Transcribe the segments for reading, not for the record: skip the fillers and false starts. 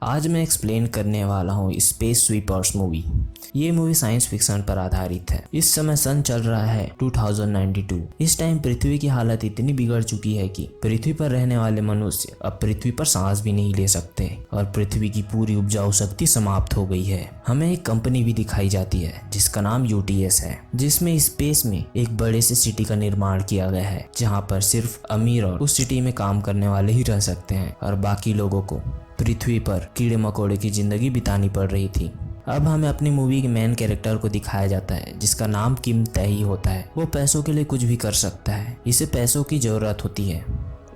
आज मैं एक्सप्लेन करने वाला हूँ स्पेस स्वीपर्स मूवी। ये मूवी साइंस फिक्शन पर आधारित है। इस समय सन चल रहा है 2092। इस टाइम पृथ्वी की हालत इतनी बिगड़ चुकी है कि पृथ्वी पर रहने वाले मनुष्य अब पृथ्वी पर सांस भी नहीं ले सकते और पृथ्वी की पूरी उपजाऊ शक्ति समाप्त हो गई है। हमें एक कंपनी भी दिखाई जाती है जिसका नाम UTS है, जिसमें स्पेस में एक बड़े से सिटी का निर्माण किया गया है, जहाँ पर सिर्फ अमीर और उस सिटी में काम करने वाले ही रह सकते हैं और बाकी लोगों को पृथ्वी पर कीड़े मकोड़े की जिंदगी बितानी पड़ रही थी। अब हमें अपनी मूवी के मेन कैरेक्टर को दिखाया जाता है जिसका नाम किम तैही होता है। वो पैसों के लिए कुछ भी कर सकता है। इसे पैसों की जरूरत होती है।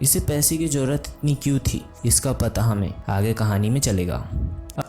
इसे पैसे की जरूरत इतनी क्यों थी, इसका पता हमें आगे कहानी में चलेगा।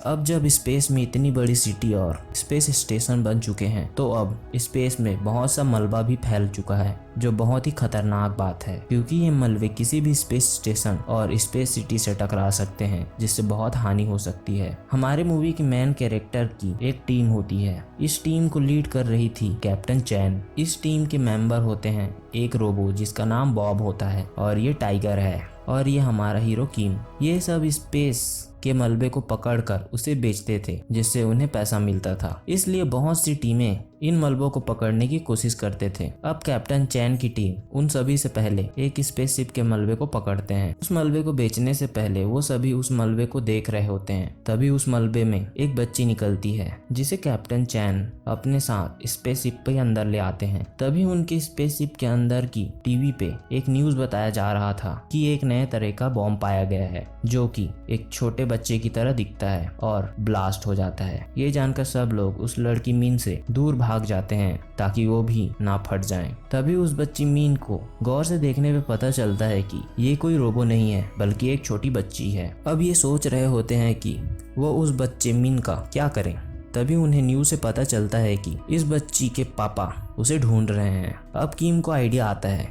अब जब स्पेस में इतनी बड़ी सिटी और स्पेस स्टेशन बन चुके हैं तो अब स्पेस में बहुत सा मलबा भी फैल चुका है, जो बहुत ही खतरनाक बात है क्योंकि ये मलबे किसी भी स्पेस स्टेशन और स्पेस सिटी से टकरा सकते हैं, जिससे बहुत हानि हो सकती है। हमारे मूवी की मेन कैरेक्टर की एक टीम होती है। इस टीम को लीड कर रही थी कैप्टन चैन। इस टीम के मेंबर होते हैं एक रोबो जिसका नाम बॉब होता है और ये टाइगर है, और ये हमारा हीरो किम। ये सब स्पेस के मलबे को पकड़कर उसे बेचते थे जिससे उन्हें पैसा मिलता था। इसलिए बहुत सी टीमें इन मलबों को पकड़ने की कोशिश करते थे। अब कैप्टन चैन की टीम उन सभी से पहले एक स्पेसशिप के मलबे को पकड़ते हैं। उस मलबे को बेचने से पहले वो सभी उस मलबे को देख रहे होते हैं। तभी उस मलबे में एक बच्ची निकलती है जिसे कैप्टन चैन अपने साथ स्पेसशिप के अंदर ले आते हैं। तभी उनके स्पेसशिप के अंदर की टीवी पे एक न्यूज बताया जा रहा था कि एक नए तरह का बॉम्ब पाया गया है जो कि एक छोटे बच्चे की तरह दिखता है और ब्लास्ट हो जाता है। ये जानकर सब लोग उस लड़की मीन से दूर भाग जाते हैं ताकि वो भी ना फट जाएं। तभी उस बच्ची मीन को गौर से देखने पे पता चलता है कि ये कोई रोबो नहीं है बल्कि एक छोटी बच्ची है। अब ये सोच रहे होते हैं कि वो उस बच्चे मीन का क्या करें। तभी उन्हें न्यूज से पता चलता है कि इस बच्ची के पापा उसे ढूंढ रहे हैं। अब किम को आइडिया आता है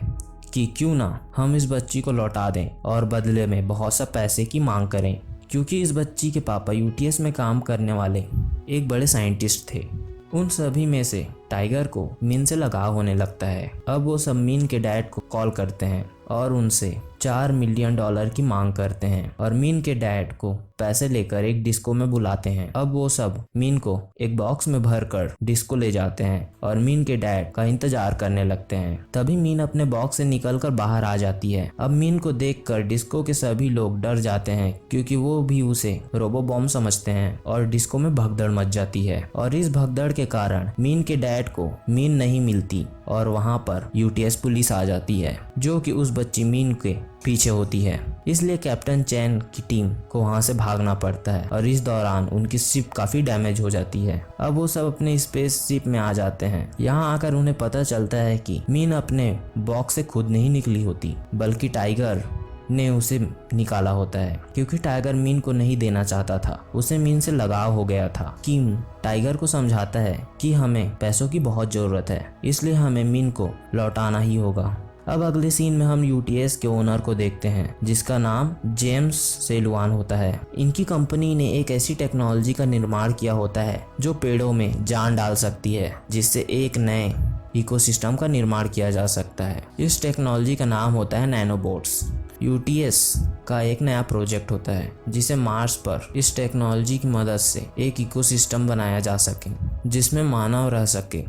कि क्यों ना हम इस बच्ची को लौटा दें और बदले में बहुत सा पैसे की मांग करें, क्योंकि इस बच्ची के पापा UTS में काम करने वाले एक बड़े साइंटिस्ट थे। उन सभी में से टाइगर को मीन से लगाव होने लगता है। अब वो सब मीन के डैड को कॉल करते हैं और उनसे $4 मिलियन की मांग करते हैं और मीन के डैड को पैसे लेकर एक डिस्को में बुलाते हैं। अब वो सब मीन को एक बॉक्स में भरकर डिस्को ले जाते हैं और मीन के डैड का इंतजार करने लगते हैं। तभी मीन अपने बॉक्स से निकलकर बाहर आ जाती है। अब मीन को देखकर डिस्को के सभी लोग डर जाते हैं क्योंकि वो भी उसे रोबो बॉम्ब समझते हैं और डिस्को में भगदड़ मच जाती है। और इस भगदड़ के कारण मीन के डैड को मीन नहीं मिलती और वहाँ पर UTS पुलिस आ जाती है जो कि उस बच्ची मीन के पीछे होती है। इसलिए कैप्टन चैन की टीम को वहां से भागना पड़ता है और इस दौरान उनकी शिप काफी डैमेज हो जाती है। अब वो सब अपने स्पेस शिप में आ जाते हैं। यहाँ आकर उन्हें पता चलता है कि मीन अपने बॉक्स से खुद नहीं निकली होती बल्कि टाइगर ने उसे निकाला होता है, क्योंकि टाइगर मीन को नहीं देना चाहता था। उसे मीन से लगाव हो गया था। किम टाइगर को समझाता है कि हमें पैसों की बहुत जरूरत है, इसलिए हमें मीन को लौटाना ही होगा। अब अगले सीन में हम UTS के ओनर को देखते हैं जिसका नाम जेम्स सेलवान होता है। इनकी कंपनी ने एक ऐसी टेक्नोलॉजी का निर्माण किया होता है जो पेड़ों में जान डाल सकती है, जिससे एक नए इकोसिस्टम का निर्माण किया जा सकता है। इस टेक्नोलॉजी का नाम होता है नैनोबोट्स। UTS का एक नया प्रोजेक्ट होता है जिसे मार्स पर इस टेक्नोलॉजी की मदद से एक इकोसिस्टम बनाया जा सके जिसमें मानव रह सके।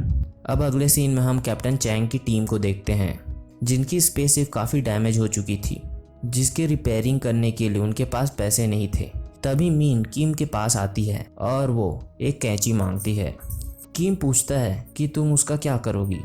अब अगले सीन में हम कैप्टन चैंग की टीम को देखते हैं जिनकी स्पेसशिप काफ़ी डैमेज हो चुकी थी, जिसके रिपेयरिंग करने के लिए उनके पास पैसे नहीं थे। तभी मीन किम के पास आती है और वो एक कैंची मांगती है। किम पूछता है कि तुम उसका क्या करोगी।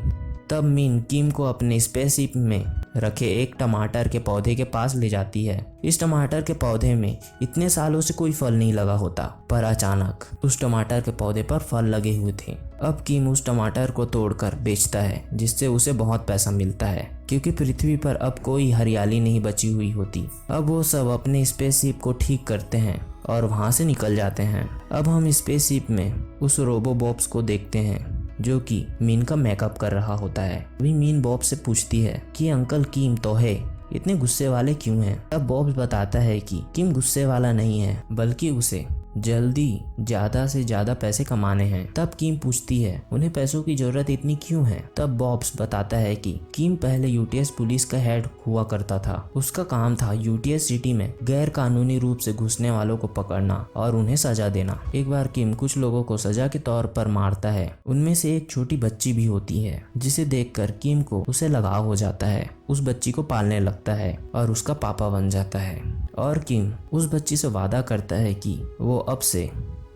तब मीन किम को अपने स्पेसशिप में रखे एक टमाटर के पौधे के पास ले जाती है। इस टमाटर के पौधे में इतने सालों से कोई फल नहीं लगा होता, पर अचानक उस टमाटर के पौधे पर फल लगे हुए थे। अब किम उस टमाटर को तोड़कर बेचता है जिससे उसे बहुत पैसा मिलता है, क्योंकि पृथ्वी पर अब कोई हरियाली नहीं बची हुई होती। अब वो सब अपने स्पेसशिप को ठीक करते हैं और वहां से निकल जाते हैं। अब हम स्पेसशिप में उस रोबो बॉब्स को देखते हैं जो कि मीन का मेकअप कर रहा होता है। अभी मीन बॉब से पूछती है कि अंकल किम तो है, इतने गुस्से वाले क्यों हैं। तब बॉब बताता है कि किम गुस्से वाला नहीं है बल्कि उसे जल्दी ज्यादा से ज्यादा पैसे कमाने हैं। तब किम पूछती है उन्हें पैसों की जरूरत इतनी क्यों है। तब बॉब्स बताता है कि किम पहले यूटीएस पुलिस का हेड हुआ करता था। उसका काम था यूटीएस सिटी में गैर कानूनी रूप से घुसने वालों को पकड़ना और उन्हें सजा देना। एक बार किम कुछ लोगों को सजा के तौर पर मारता है। उनमें से एक छोटी बच्ची भी होती है, जिसे देखकर किम को उसे लगाव हो जाता है। उस बच्ची को पालने लगता है और उसका पापा बन जाता है। और किम उस बच्ची से वादा करता है कि वो अब से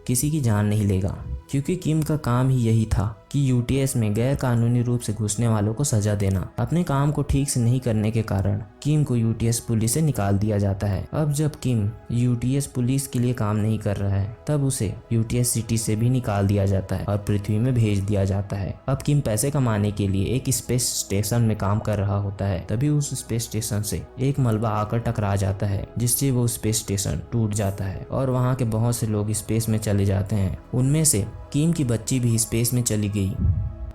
किसी की जान नहीं लेगा, क्योंकि किम का काम ही यही था कि यूटीएस में गैर कानूनी रूप से घुसने वालों को सजा देना। अपने काम को ठीक से नहीं करने के कारण किम को यूटीएस पुलिस से निकाल दिया जाता है। अब जब किम यूटीएस पुलिस के लिए काम नहीं कर रहा है, तब उसे यूटीएस सिटी से भी निकाल दिया जाता है और पृथ्वी में भेज दिया जाता है। अब किम पैसे कमाने के लिए एक स्पेस स्टेशन में काम कर रहा होता है। तभी उस स्पेस स्टेशन से एक मलबा आकर टकरा जाता है, जिससे वो स्पेस स्टेशन टूट जाता है और वहाँ के बहुत से लोग स्पेस में चले जाते हैं। उनमें से किम की बच्ची भी स्पेस में चली गई।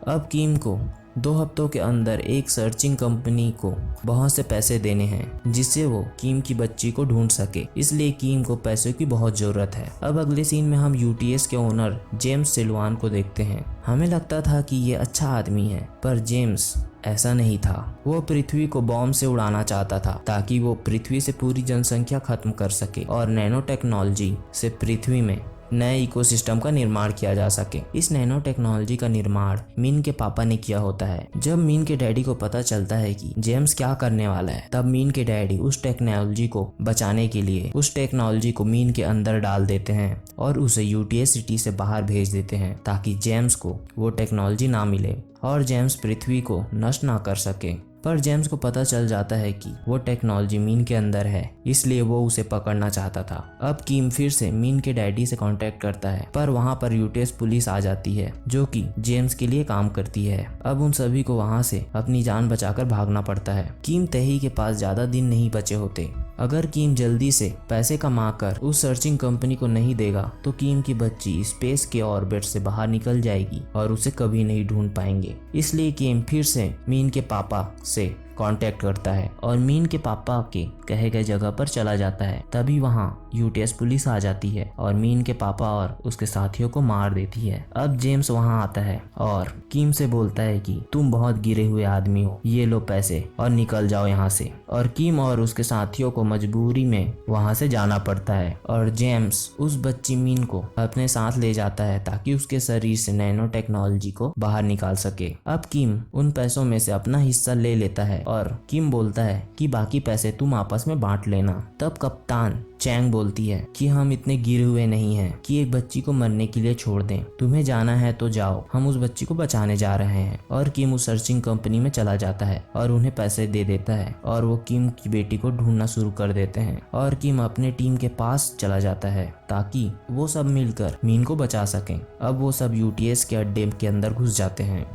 अब किम को 2 हफ्तों के अंदर एक सर्चिंग कंपनी को बहुत से पैसे देने हैं, जिससे वो किम की बच्ची को ढूंढ सके। इसलिए किम को पैसों की बहुत जरूरत है। अब अगले सीन में हम यूटीएस के ओनर जेम्स सिल्वान को देखते हैं। हमें लगता था कि ये अच्छा आदमी है, पर जेम्स ऐसा नहीं था। वो पृथ्वी को बॉम्ब से उड़ाना चाहता था ताकि वो पृथ्वी से पूरी जनसंख्या खत्म कर सके और नैनो टेक्नोलॉजी से पृथ्वी में नए इकोसिस्टम का निर्माण किया जा सके। इस नैनो टेक्नोलॉजी का निर्माण मिन के पापा ने किया होता है। जब मिन के डैडी को पता चलता है कि जेम्स क्या करने वाला है, तब मिन के डैडी उस टेक्नोलॉजी को बचाने के लिए उस टेक्नोलॉजी को मिन के अंदर डाल देते हैं और उसे यूटीएस सिटी से बाहर भेज देते हैं, ताकि जेम्स को वो टेक्नोलॉजी ना मिले और जेम्स पृथ्वी को नष्ट ना कर सके। पर जेम्स को पता चल जाता है कि वो टेक्नोलॉजी मीन के अंदर है, इसलिए वो उसे पकड़ना चाहता था। अब किम फिर से मीन के डैडी से कांटेक्ट करता है, पर वहाँ पर यूटीएस पुलिस आ जाती है, जो कि जेम्स के लिए काम करती है। अब उन सभी को वहाँ से अपनी जान बचाकर भागना पड़ता है। किम तही के पास ज्यादा दिन नहीं बचे होते। अगर किम जल्दी से पैसे कमाकर उस सर्चिंग कंपनी को नहीं देगा, तो किम की बच्ची स्पेस के ऑर्बिट से बाहर निकल जाएगी और उसे कभी नहीं ढूंढ पाएंगे। इसलिए किम फिर से मीन के पापा से कांटेक्ट करता है और मीन के पापा के कहे गए जगह पर चला जाता है। तभी वहाँ यूटीएस पुलिस आ जाती है और मीन के पापा और उसके साथियों को मार देती है। अब जेम्स वहाँ आता है और किम से बोलता है कि तुम बहुत गिरे हुए आदमी हो, ये लो पैसे और निकल जाओ यहाँ से। और किम और उसके साथियों को मजबूरी में वहाँ से जाना पड़ता है और जेम्स उस बच्ची मीन को अपने साथ ले जाता है ताकि उसके शरीर से नैनो टेक्नोलॉजी को बाहर निकाल सके। अब किम उन पैसों में से अपना हिस्सा ले लेता है और किम बोलता है कि बाकी पैसे तुम आपस में बांट लेना। तब कप्तान चैंग बोलती है कि हम इतने गिरे हुए नहीं हैं कि एक बच्ची को मरने के लिए छोड़ दें। तुम्हें जाना है तो जाओ, हम उस बच्ची को बचाने जा रहे हैं। और किम उस सर्चिंग कंपनी में चला जाता है और उन्हें पैसे दे देता है और वो किम की बेटी को ढूंढना शुरू कर देते हैं। और किम अपने टीम के पास चला जाता है ताकि वो सब मिलकर मीन को बचा सकें। अब वो सब यूटीएस के अड्डे के अंदर घुस जाते हैं,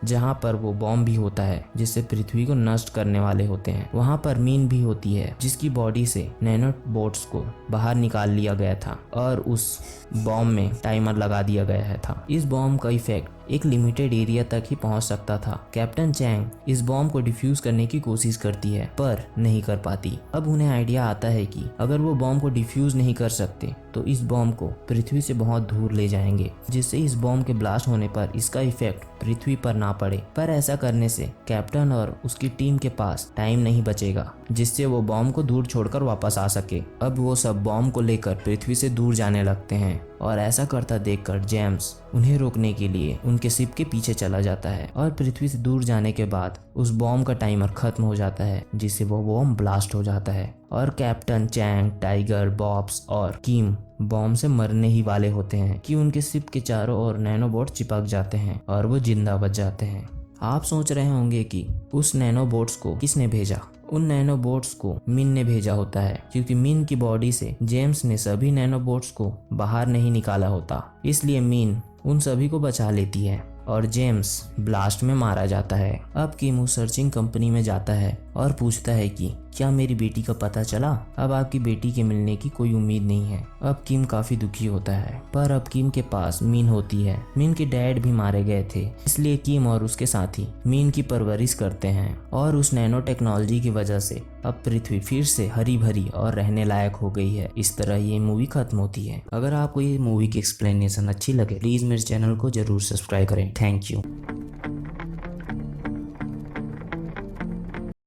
जहाँ पर वो बॉम्ब भी होता है जिससे पृथ्वी को नष्ट करने वाले होते हैं। वहाँ पर मीन भी होती है जिसकी बॉडी से नैनो बोट्स को बाहर निकाल लिया गया था और उस बॉम्ब में टाइमर लगा दिया गया था। इस बॉम्ब का इफेक्ट एक लिमिटेड एरिया तक ही पहुंच सकता था। कैप्टन चैंग इस बॉम्ब को डिफ्यूज करने की कोशिश करती है पर नहीं कर पाती। अब उन्हें आइडिया आता है कि अगर वो बॉम्ब को डिफ्यूज नहीं कर सकते तो इस बॉम्ब को पृथ्वी से बहुत दूर ले जाएंगे, जिससे इस बॉम्ब के ब्लास्ट होने पर इसका इफेक्ट पृथ्वी पर ना पड़े। पर ऐसा करने से कैप्टन और उसकी टीम के पास टाइम नहीं बचेगा जिससे वो बॉम्ब को दूर छोड़कर वापस आ सके। अब वो सब बॉम्ब को लेकर पृथ्वी से दूर जाने लगते हैं और ऐसा करता देखकर जेम्स उन्हें रोकने के लिए उनके शिप के पीछे चला जाता है और पृथ्वी से दूर जाने के बाद उस बॉम्ब का टाइमर खत्म हो जाता है, जिससे वो बॉम्ब ब्लास्ट हो जाता है और कैप्टन चैंग, टाइगर, बॉब्स और किम बॉम्ब से मरने ही वाले होते हैं कि उनके शिप के चारों ओर नैनोबोट चिपक जाते हैं और वो जिंदा बच जाते हैं। आप सोच रहे होंगे कि उस नैनोबोट्स को किसने भेजा। उन नैनोबोट्स को मिन ने भेजा होता है, क्योंकि मिन की बॉडी से जेम्स ने सभी नैनोबोट्स को बाहर नहीं निकाला होता। इसलिए मिन उन सभी को बचा लेती है और जेम्स ब्लास्ट में मारा जाता है। अब किम उस सर्चिंग कंपनी में जाता है और पूछता है कि क्या मेरी बेटी का पता चला? अब आपकी बेटी के मिलने की कोई उम्मीद नहीं है। अब किम काफी दुखी होता है, पर अब किम के पास मीन होती है। मीन के डैड भी मारे गए थे, इसलिए किम और उसके साथी मीन की परवरिश करते हैं और उस नैनो टेक्नोलॉजी की वजह से अब पृथ्वी फिर से हरी भरी और रहने लायक हो गई है। इस तरह ये मूवी खत्म होती है। अगर आपको ये मूवी की एक्सप्लेनेशन अच्छी लगे, प्लीज मेरे चैनल को जरूर सब्सक्राइब करें। Thank you.